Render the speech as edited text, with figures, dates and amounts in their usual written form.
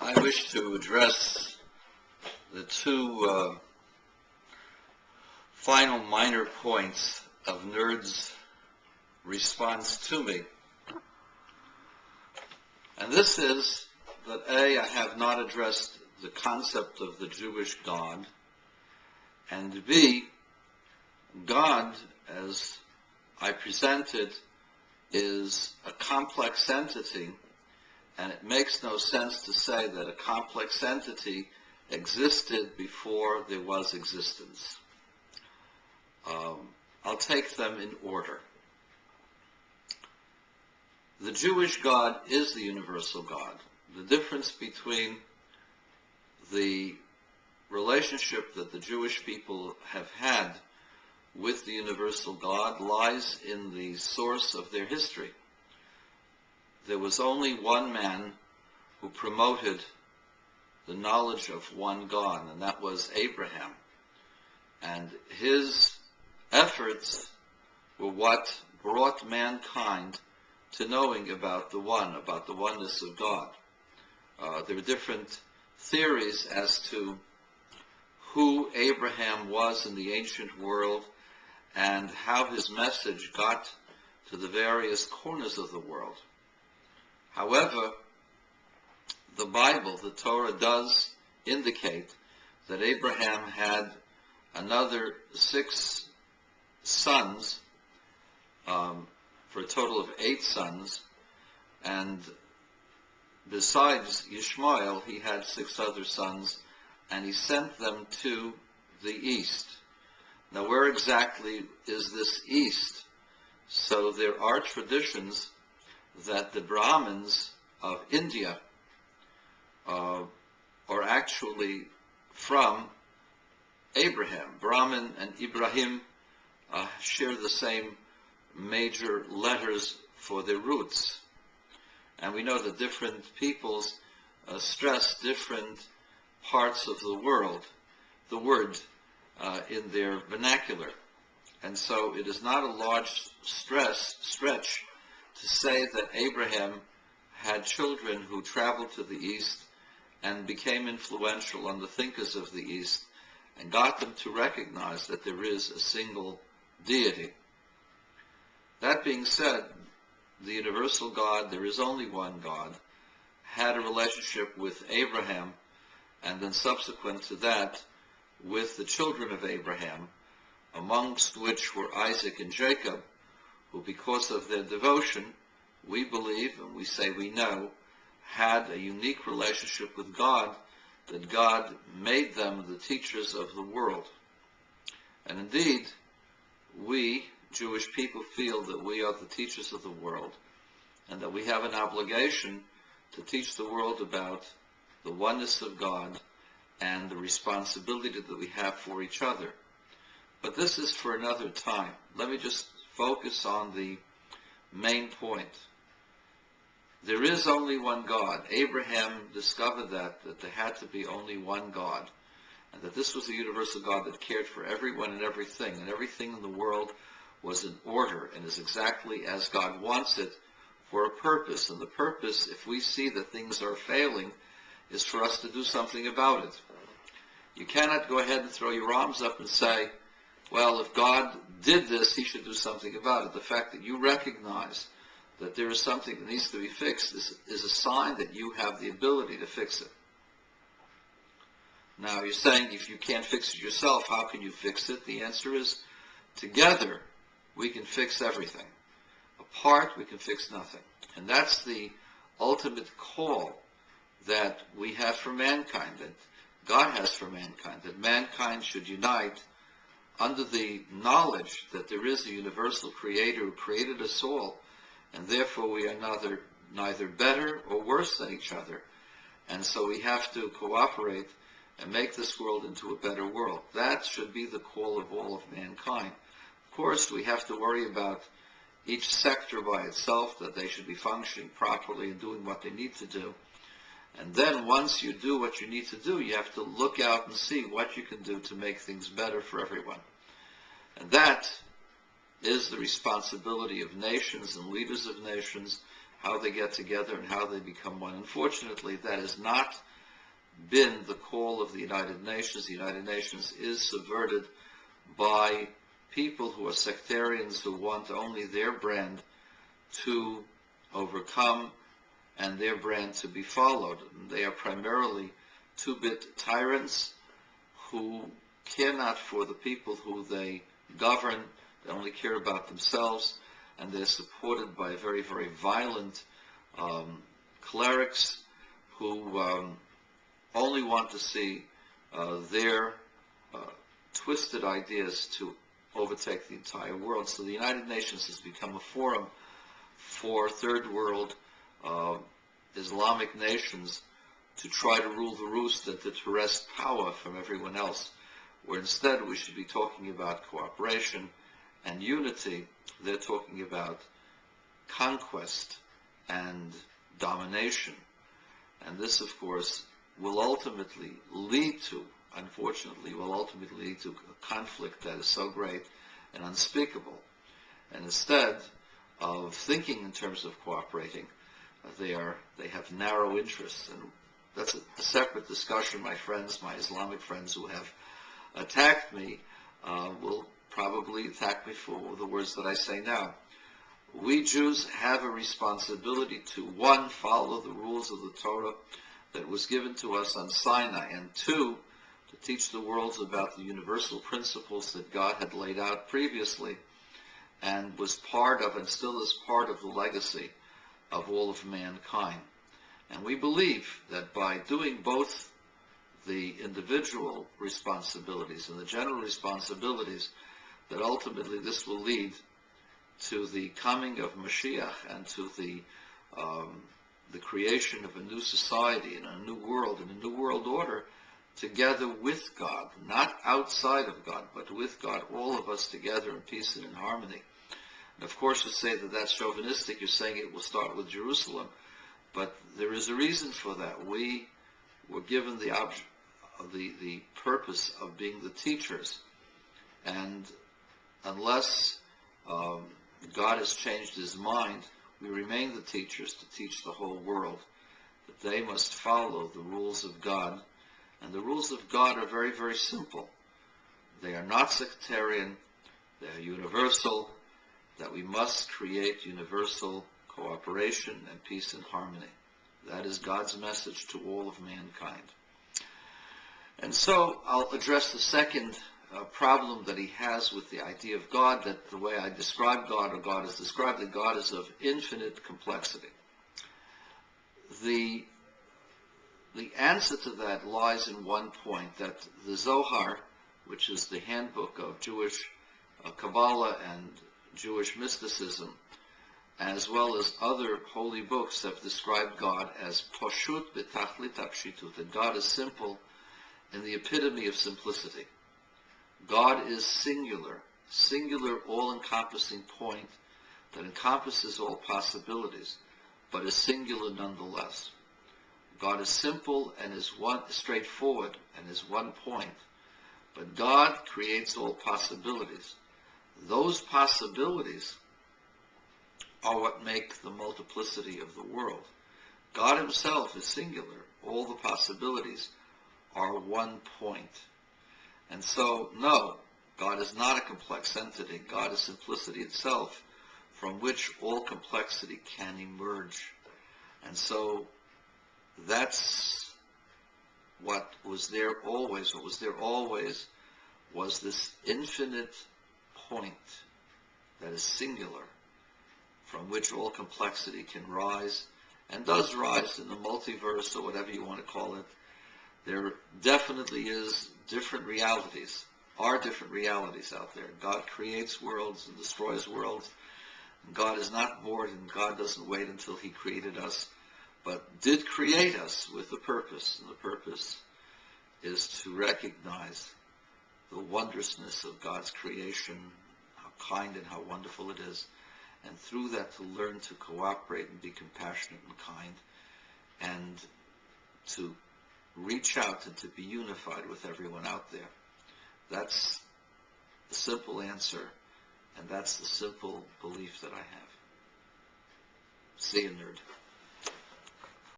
I wish to address the two final minor points of Nerd's response to me. And this is that A, I have not addressed the concept of the Jewish God, and B, God, as I presented, is a complex entity, and it makes no sense to say that a complex entity existed before there was existence. I'll take them in order. The Jewish God is the universal God. The difference between the relationship that the Jewish people have had with the universal God lies in the source of their history. There was only one man who promoted the knowledge of one God, and that was Abraham. And his efforts were what brought mankind to knowing about the oneness of God. There are different theories as to who Abraham was in the ancient world and how his message got to the various corners of the world. However, the Bible, the Torah, does indicate that Abraham had another 6 sons, for a total of 8 sons, and besides Ishmael, he had 6 other sons, and he sent them to the east. Now, where exactly is this east? So there are traditions that the Brahmins of India are actually from Abraham. Brahman and Ibrahim share the same major letters for their roots. And we know that different peoples stress different parts of the world, the word in their vernacular. And so it is not a large stretch to say that Abraham had children who traveled to the east and became influential on the thinkers of the east and got them to recognize that there is a single deity. That being said, the universal God, there is only one God, had a relationship with Abraham, and then subsequent to that with the children of Abraham, amongst which were Isaac and Jacob, who, because of their devotion, we believe, and we say we know, had a unique relationship with God, that God made them the teachers of the world. And indeed, we, Jewish people, feel that we are the teachers of the world, and that we have an obligation to teach the world about the oneness of God and the responsibility that we have for each other. But this is for another time. Let me just focus on the main point. There is only one God. Abraham discovered that there had to be only one God, and that this was a universal God that cared for everyone and everything in the world was in order and is exactly as God wants it for a purpose. And the purpose, if we see that things are failing, is for us to do something about it. You cannot go ahead and throw your arms up and say, well, if God did this, he should do something about it. The fact that you recognize that there is something that needs to be fixed is a sign that you have the ability to fix it. Now, you're saying if you can't fix it yourself, how can you fix it? The answer is, together we can fix everything. Apart, we can fix nothing. And that's the ultimate call that we have for mankind, that God has for mankind, that mankind should unite under the knowledge that there is a universal creator who created us all, and therefore we are neither better or worse than each other. And so we have to cooperate and make this world into a better world. That should be the call of all of mankind. Of course, we have to worry about each sector by itself, that they should be functioning properly and doing what they need to do. And then once you do what you need to do, you have to look out and see what you can do to make things better for everyone. And that is the responsibility of nations and leaders of nations, how they get together and how they become one. Unfortunately, that is not been the call of the United Nations. The United Nations is subverted by people who are sectarians, who want only their brand to overcome and their brand to be followed. And they are primarily two-bit tyrants who care not for the people who they govern. They only care about themselves, and they're supported by very, very violent clerics who only want to see their twisted ideas to overtake the entire world. So the United Nations has become a forum for third world Islamic nations to try to rule the roost and to wrest power from everyone else, where instead we should be talking about cooperation and unity. They're talking about conquest and domination. And this, of course, will ultimately lead to, unfortunately, a conflict that is so great and unspeakable. And instead of thinking in terms of cooperating, they have narrow interests. And that's a separate discussion. My friends, my Islamic friends who have attacked me will probably attack me for the words that I say now. We Jews have a responsibility to, one, follow the rules of the Torah that was given to us on Sinai, and two, to teach the world about the universal principles that God had laid out previously and was part of, and still is part of, the legacy of all of mankind. And we believe that by doing both the individual responsibilities and the general responsibilities, that ultimately this will lead to the coming of Mashiach and to the creation of a new society and a new world and a new world order, together with God, not outside of God, but with God, all of us together in peace and in harmony. And of course, you say that that's chauvinistic. You're saying it will start with Jerusalem, but there is a reason for that. We were given the purpose of being the teachers, and unless God has changed his mind, we remain the teachers to teach the whole world that they must follow the rules of God. And the rules of God are very, very simple. They are not sectarian, they are universal, that we must create universal cooperation and peace and harmony. That is God's message to all of mankind. And so I'll address the second problem that he has with the idea of God, that the way I describe God, or God is described, that God is of infinite complexity. The answer to that lies in one point, that the Zohar, which is the handbook of Jewish Kabbalah and Jewish mysticism, as well as other holy books, have described God as Pashut B'Tachlit HaPshitut, that God is simple in the epitome of simplicity. God is singular, all-encompassing point that encompasses all possibilities, but is singular nonetheless. God is simple and is straightforward and is one point, but God creates all possibilities. Those possibilities are what make the multiplicity of the world. God himself is singular. All the possibilities are one point. And so, no, God is not a complex entity. God is simplicity itself, from which all complexity can emerge. And so, that's what was there always. What was there always was this infinite point that is singular, from which all complexity can rise, and does rise in the multiverse, or whatever you want to call it. There definitely is different realities, are different realities out there. God creates worlds and destroys worlds. God is not bored, and God doesn't wait until he created us, but did create us with a purpose. And the purpose is to recognize the wondrousness of God's creation, how kind and how wonderful it is, and through that to learn to cooperate and be compassionate and kind, and to reach out and to be unified with everyone out there. That's the simple answer, and that's the simple belief that I have. See you, nerd.